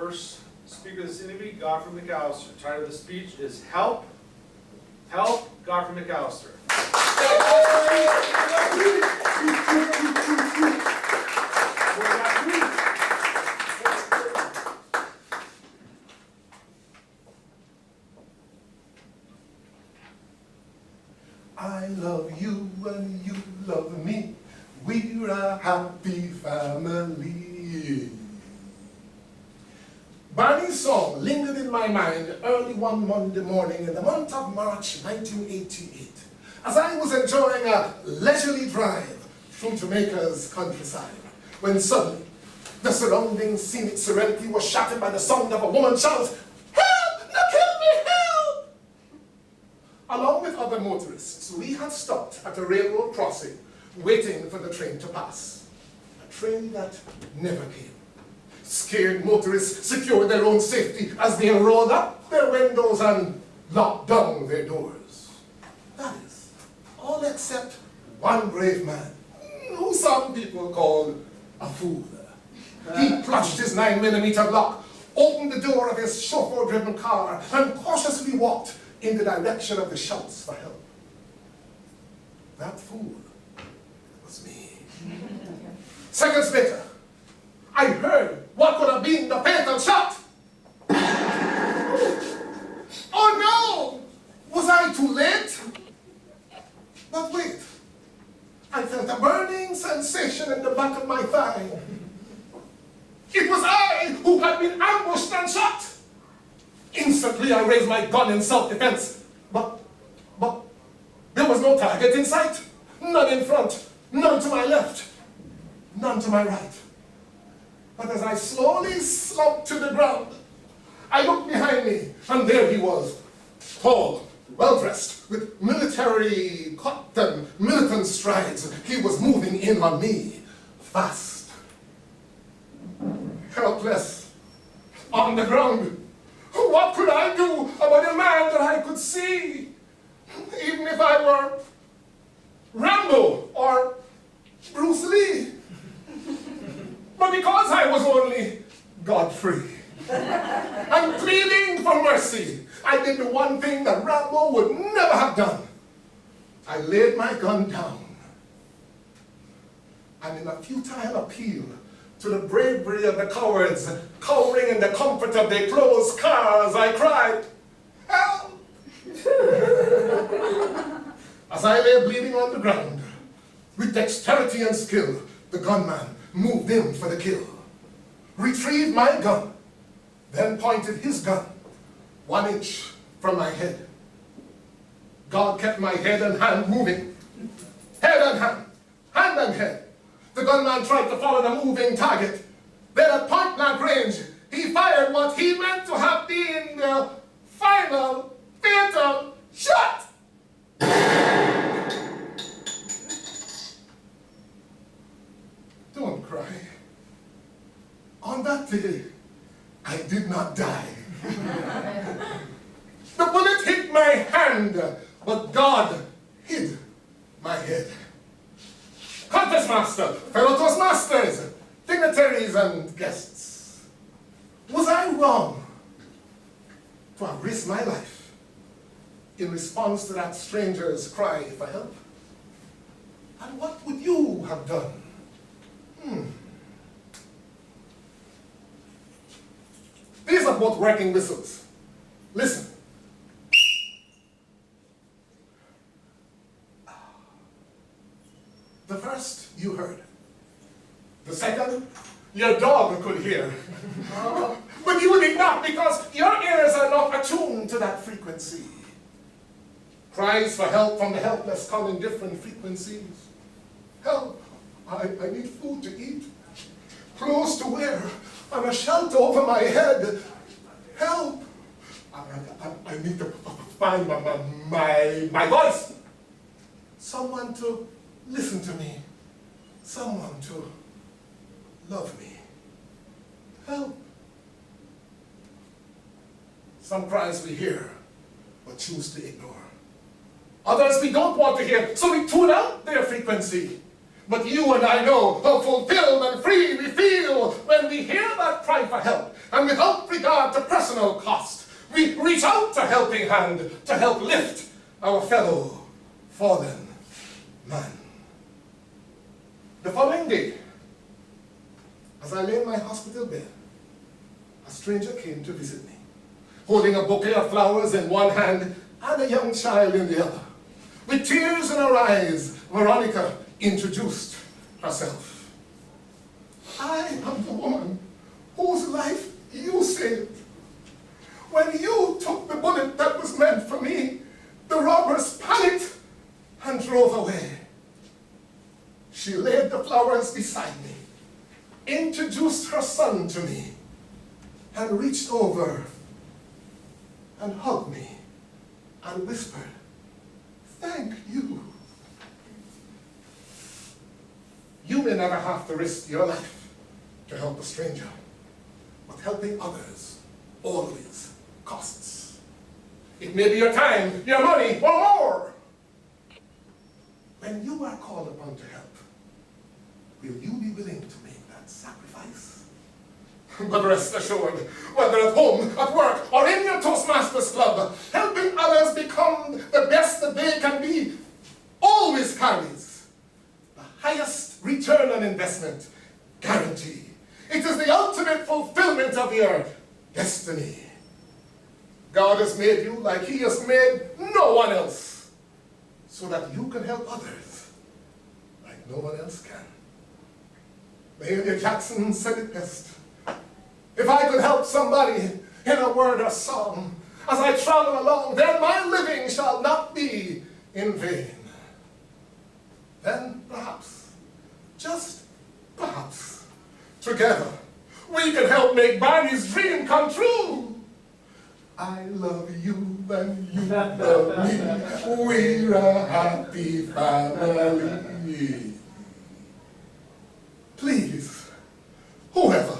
first speaker this evening, Godfrey McAllister. The title of the speech is Help, Help, Godfrey McAllister. I love you and you love me. We're a happy family. Barney's song lingered in my mind early one Monday morning in the month of March 1988 as I was enjoying a leisurely drive through Jamaica's countryside when suddenly the surrounding scenic serenity was shattered by the sound of a woman shout, "Help! No, kill me, help!" Along with other motorists, we had stopped at a railroad crossing waiting for the train to pass. A train that never came. Scared motorists secured their own safety as they rolled up their windows and locked down their doors. That is, all except one brave man, who some people call a fool. He plunged his 9mm Glock, opened the door of his chauffeur-driven car, and cautiously walked in the direction of the shouts for help. That fool was me. Seconds later, I heard what could have been the fatal shot. Oh no! Was I too late? But wait, I felt a burning sensation in the back of my thigh. It was I who had been ambushed and shot. Instantly I raised my gun in self-defense, but there was no target in sight. None in front, none to my left, none to my right. But as I slowly slumped to the ground, I looked behind me, and there he was, tall, well-dressed, with military cut and militant strides. He was moving in on me, fast. Helpless, on the ground. What could I do about a man that I could see? Even if I were Rambo or Bruce Lee. But because I was only Godfrey and pleading for mercy, I did the one thing that Rambo would never have done. I laid my gun down. And in a futile appeal to the bravery of the cowards cowering in the comfort of their closed cars, I cried, "Help!" As I lay bleeding on the ground, with dexterity and skill, the gunman moved in for the kill, retrieved my gun, then pointed his gun 1 inch from my head. God kept my head and hand moving, head and hand, hand and head. The gunman tried to follow the moving target. Then at point-blank range, he fired what he meant to have been the final, fatal shot! Don't cry. On that day, I did not die. The bullet hit my hand, but God hid my head. Contest master, fellow Toastmasters, dignitaries and guests, was I wrong to have risked my life in response to that stranger's cry for help? And what would you have done? These are both working whistles. Listen. The first you heard. The second, your dog could hear. But you did not, because your ears are not attuned to that frequency. Cries for help from the helpless come in different frequencies. Help! I need food to eat. Clothes to wear. And a shelter over my head. Help! I need to find my voice. Someone to listen to me. Someone to love me. Help! Some cries we hear, but choose to ignore. Others we don't want to hear, so we tune out their frequency. But you and I know how fulfilled and free we feel when we hear that cry for help, and without regard to personal cost, we reach out a helping hand to help lift our fellow fallen man. The following day, as I lay in my hospital bed, a stranger came to visit me, holding a bouquet of flowers in one hand and a young child in the other. With tears in her eyes, Veronica introduced herself. I am the woman whose life you saved. When you took the bullet that was meant for me, the robbers panicked and drove away. She laid the flowers beside me, introduced her son to me, and reached over and hugged me and whispered, "Thank you." You may never have to risk your life to help a stranger, but helping others always costs. It may be your time, your money, or more. When you are called upon to help, will you be willing to make that sacrifice? But rest assured, whether at home, at work, or in your Toastmasters Club, helping others become the best that they can be always carries the highest return on investment guarantee. It is the ultimate fulfillment of your destiny. God has made you like He has made no one else, so that you can help others like no one else can. Mahalia Jackson said it best. If I could help somebody in a word or song as I travel along, then my living shall not be in vain. Then perhaps, just perhaps, together we can help make Barney's dream come true. I love you and you love me. We're a happy family. Please, whoever